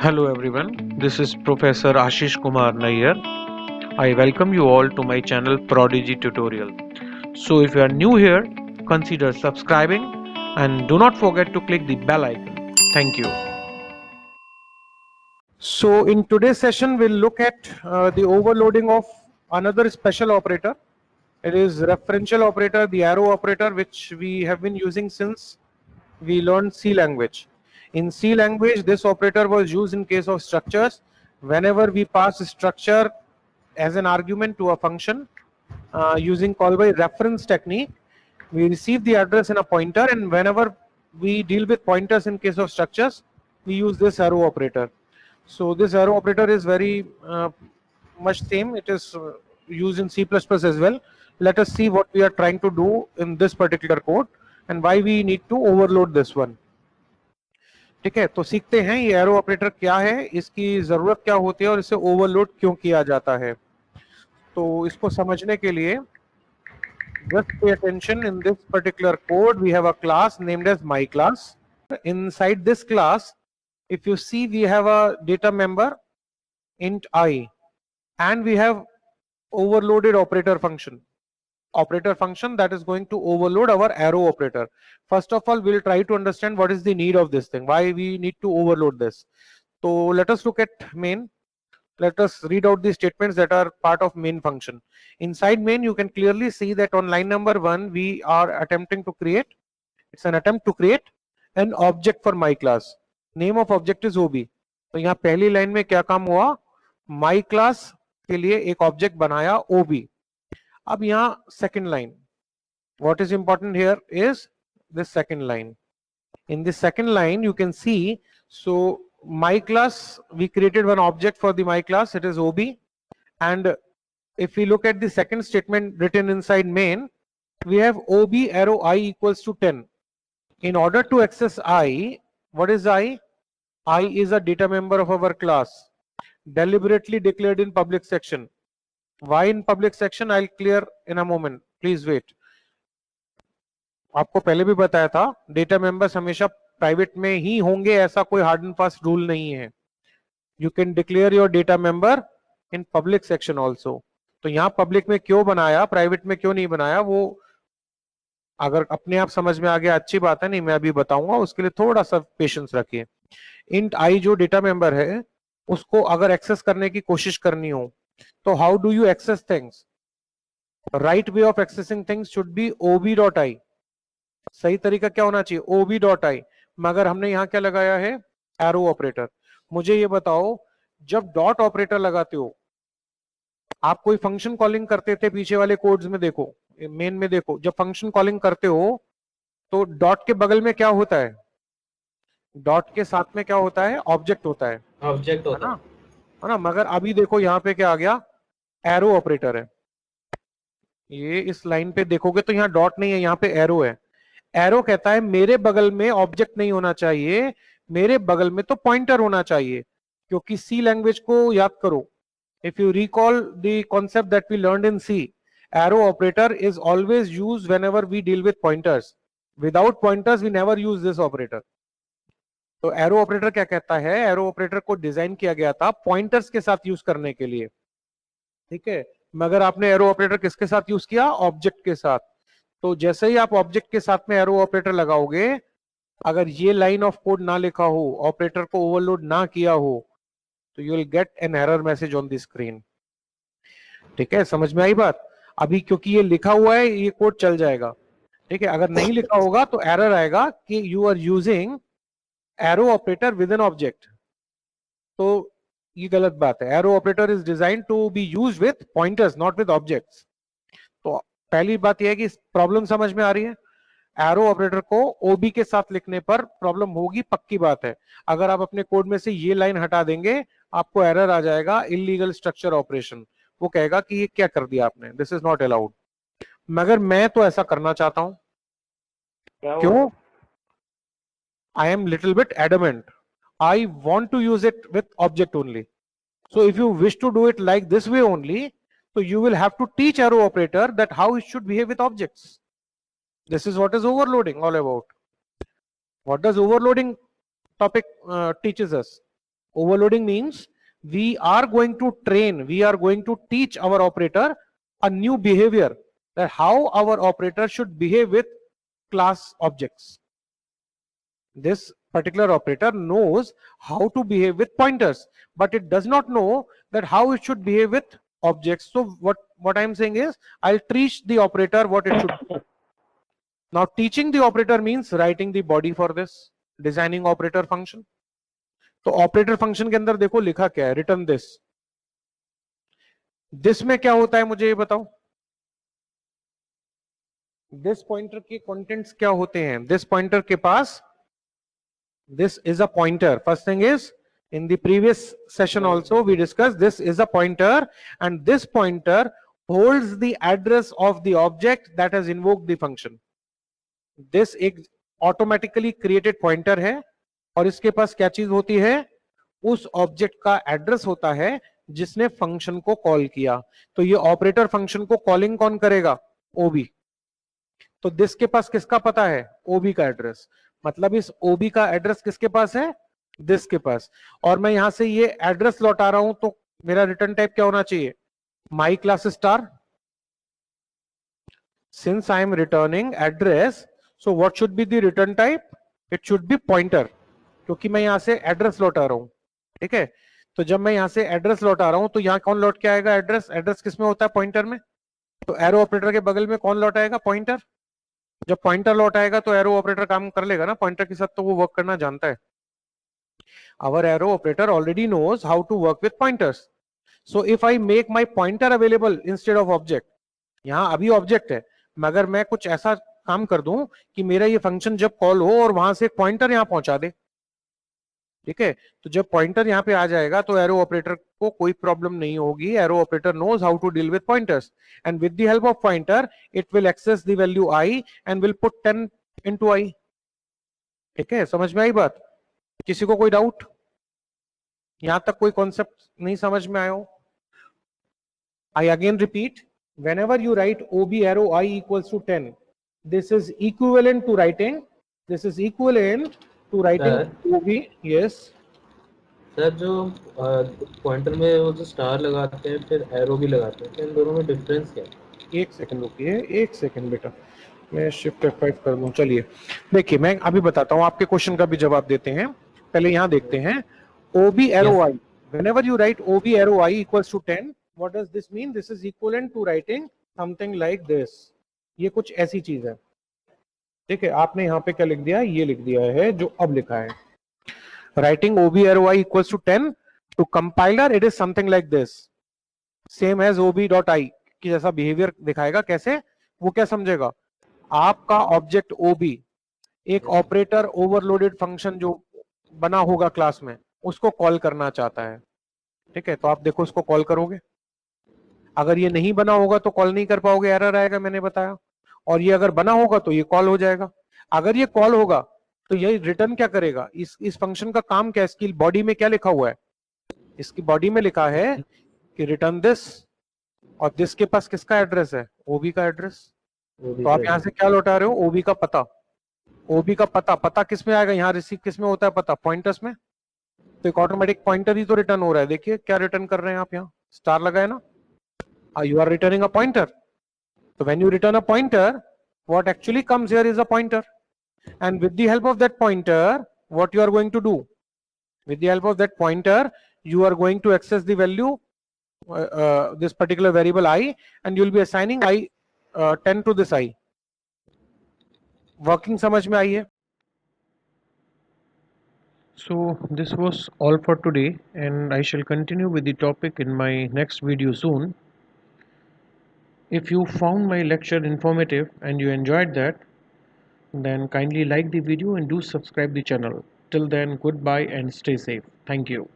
Hello everyone, this is Professor Ashish Kumar Nayyar. I welcome you all to my channel Prodigy Tutorial. So if you are new here, consider subscribing and do not forget to click the bell icon. Thank you. So in today's session, we'll look at the overloading of another special operator. It is referential operator, the arrow operator, which we have been using since we learned C language. In C language, this operator was used in case of structures. Whenever we pass a structure as an argument to a function using call by reference technique, we receive the address in a pointer, and whenever we deal with pointers in case of structures, we use this arrow operator. So this arrow operator is very much same. It is used in C++ as well. Let us see what we are trying to do in this particular code and why we need to overload this one. ठीक है, तो सीखते हैं ये arrow operator क्या है, इसकी जरूरत क्या होती है और इसे ओवरलोड क्यों किया जाता है. तो इसको समझने के लिए just pay attention. In this particular code we have a class named as myClass. Inside this class, if you see, we have a data member int I, and we have overloaded operator function that is going to overload our arrow operator. First of all, we'll try to understand what is the need of this thing, why we need to overload this. So let us look at main. Let us read out the statements that are part of main function. Inside main, you can clearly see that on line number 1 we are attempting to create, it's an attempt to create an object for my class. Name of object is OB. तो यहाँ पहली line में क्या काम हुआ, my class के लिए एक ऑब्जेक्ट बनाया OB. अब यहाँ second line, what is important here is this second line. In this second line you can see, so my class, we created one object for the my class, it is OB, and if we look at the second statement written inside main, we have OB arrow I equals to 10. In order to access I, what is I? I is a data member of our class, deliberately declared in public section. Why in public section? I'll clear in a moment, please wait. आपको पहले भी बताया था, data members हमेशा private में ही होंगे, ऐसा कोई हार्ड एंड फास्ट रूल नहीं है. You can declare your data member in public section also. तो यहाँ पब्लिक में क्यों बनाया, प्राइवेट में क्यों नहीं बनाया, वो अगर अपने आप समझ में आ गया अच्छी बात है, नहीं मैं अभी बताऊंगा, उसके लिए थोड़ा सा पेशेंस रखिए. इंट आई जो डेटा मेंबर है, उसको अगर एक्सेस करने की कोशिश करनी हो तो how do you access things? Right way of accessing things should be ob.i. सही तरीका क्या होना चाहिए, ob.i. मगर हमने यहां क्या लगाया है, एरो ऑपरेटर. मुझे ये बताओ, जब डॉट ऑपरेटर लगाते हो, आप कोई फंक्शन कॉलिंग करते थे पीछे वाले कोड्स में देखो, मेन में देखो, जब फंक्शन कॉलिंग करते हो तो डॉट के बगल में क्या होता है, डॉट के साथ में क्या होता है, ऑब्जेक्ट होता है, ऑब्जेक्ट होता है ना. मगर अभी देखो यहाँ पे क्या आ गया, एरो ऑपरेटर है. ये इस लाइन पे देखोगे तो यहाँ डॉट नहीं है, यहाँ पे एरो है. एरो कहता है मेरे बगल में ऑब्जेक्ट नहीं होना चाहिए, मेरे बगल में तो पॉइंटर होना चाहिए. क्योंकि सी लैंग्वेज को याद करो, if you recall the concept that we learned in C, arrow operator is always used whenever we deal with pointers. Without pointers we never use this operator. तो एरो ऑपरेटर क्या कहता है, एरो ऑपरेटर को design किया गया था pointers के साथ यूज करने के लिए, ठीक है. मगर आपने एरो ऑपरेटर किसके साथ यूज किया, ऑब्जेक्ट के साथ. तो जैसे ही आप ऑब्जेक्ट के साथ में एरो ऑपरेटर लगाओगे, अगर ये लाइन ऑफ कोड ना लिखा हो, ऑपरेटर को ओवरलोड ना किया हो, तो you will get an error message on the screen. ठीक है, समझ में आई बात? अभी क्योंकि ये लिखा हुआ है, ये कोड चल जाएगा, ठीक है. अगर नहीं लिखा होगा तो एरर आएगा कि you are using arrow operator with an object. तो ये गलत बात है. Arrow operator is design to be used with pointers, not with objects. तो पहली बात यह है कि प्रॉब्लम समझ में आ रही है. एरो ऑपरेटर को ओबी के साथ लिखने पर प्रॉब्लम होगी, पक्की बात है. अगर आप अपने कोड में से ये लाइन हटा देंगे, आपको एरर आ जाएगा, इलीगल स्ट्रक्चर ऑपरेशन. वो कहेगा कि ये क्या कर दिया आपने, दिस इज नॉट अलाउड. मगर मैं तो ऐसा करना चाहता हूं. क्यों? I am little bit adamant. I want to use it with object only. So if you wish to do it like this way only, so you will have to teach arrow operator that how it should behave with objects. This is what is overloading all about. What does overloading topic teaches us? Overloading means we are going to train, we are going to teach our operator a new behavior, that how our operator should behave with class objects. This particular operator knows how to behave with pointers, but it does not know that how it should behave with objects. So what I'm saying is, I'll teach the operator what it should do. Now teaching the operator means writing the body for this, designing operator function. तो operator function के अंदर देखो लिखा क्या है, return this में क्या होता है मुझे ये बताओ, दिस पॉइंटर के कंटेंट्स क्या होते हैं, दिस पॉइंटर के पास, this is a pointer. First thing is, in the previous session also we discussed, this is a pointer, and this pointer holds the address of the object that has invoked the function. This एक automatically created pointer है, और इसके पास क्या चीज होती है, उस object का एड्रेस होता है जिसने फंक्शन को कॉल किया. तो ये ऑपरेटर फंक्शन को कॉलिंग कौन करेगा, ओबी. तो दिस के पास किसका पता है, ओबी का एड्रेस. मतलब इस ओबी का एड्रेस किसके पास है, दिस के पास. और मैं यहां से ये एड्रेस लौटा रहा हूं, तो मेरा रिटर्न टाइप क्या होना चाहिए, my class star. Since I am returning address, so what should be the return type, it should be pointer, क्योंकि मैं यहां से एड्रेस लौटा रहा हूं. ठीक है, तो जब मैं यहां से एड्रेस लौटा रहा हूं, तो यहां कौन लौट के आएगा, एड्रेस. एड्रेस किसमें होता है, पॉइंटर में. तो एरो ऑपरेटर के बगल में कौन लौट आएगा, पॉइंटर. जब पॉइंटर लौट आएगा तो एरो ऑपरेटर काम कर लेगा ना, पॉइंटर के साथ तो वो वर्क करना जानता है. Our arrow operator already knows how to work with pointers. So if I make my pointer available instead of object, यहाँ अभी ऑब्जेक्ट है, मगर मैं कुछ ऐसा काम कर दूं कि मेरा ये फंक्शन जब कॉल हो और वहां से पॉइंटर यहाँ पहुंचा दे. ठीक है, तो जब पॉइंटर यहाँ पे आ जाएगा तो एरो ऑपरेटर को कोई प्रॉब्लम नहीं होगी. Arrow operator knows how to deal with pointers, and with the help of pointer it will access the value i and will put 10 into i. ठीक है, समझ में आई बात, किसी को कोई डाउट, यहां तक कोई कॉन्सेप्ट नहीं समझ में आया हो. I again repeat, whenever you write ob arrow I equals to 10, this is equivalent to writing, this is equivalent to writing ob. yes sir, जो पॉइंटर में वो जो स्टार लगाते हैं फिर एरो भी लगाते हैं, इन दोनों में डिफरेंस क्या है. एक सेकंड रुकिए, एक सेकंड बेटा, मैं शिफ्ट F5 कर दूं. चलिए देखिए, मैं अभी बताता हूं, आपके क्वेश्चन का भी जवाब देते हैं. पहले यहां देखते हैं, ob arrow I, whenever you write ob arrow I equals to 10, what does this mean, this is equivalent to writing something like this. ये कुछ ऐसी चीज है. ठीक है, आपने यहाँ पे क्या लिख दिया, ये लिख दिया है जो अब लिखा है, writing ob arrow I equals to 10, to compiler it is something like this, same as ob.i की जैसा बिहेवियर दिखाएगा. कैसे, वो क्या समझेगा, आपका ऑब्जेक्ट ob एक ऑपरेटर ओवरलोडेड फंक्शन जो बना होगा क्लास में, उसको कॉल करना चाहता है. ठीक है, तो आप देखो उसको कॉल करोगे, अगर ये नहीं बना होगा तो कॉल नहीं कर पाओगे, एरर आएगा, मैंने बताया. और ये अगर बना होगा तो ये कॉल हो जाएगा. अगर ये कॉल होगा तो ये रिटर्न क्या करेगा, इस फंक्शन का काम क्या है, इसकी बॉडी में क्या लिखा हुआ है, इसकी बॉडी में लिखा है कि रिटर्न दिस, और दिस के पास किसका एड्रेस है, ओबी का एड्रेस. तो आप यहाँ से क्या लौटा रहे हो, ओबी का पता. ओबी का पता, पता किस में आएगा, यहाँ रिसीव किस में होता है पता, पॉइंटर्स में. तो एक ऑटोमेटिक पॉइंटर ही तो रिटर्न हो रहा है. देखिए क्या रिटर्न कर रहे हैं आप, यहाँ स्टार लगाए ना, you are returning a pointer. So when you return a pointer, what actually comes here is a pointer, and with the help of that pointer, what you are going to do, with the help of that pointer you are going to access the value, this particular variable I, and you will be assigning I 10 to this I. Working समझ में आई है. So this was all for today, and I shall continue with the topic in my next video soon. If you found my lecture informative and you enjoyed that, then kindly like the video and do subscribe the channel. Till then, goodbye and stay safe. Thank you.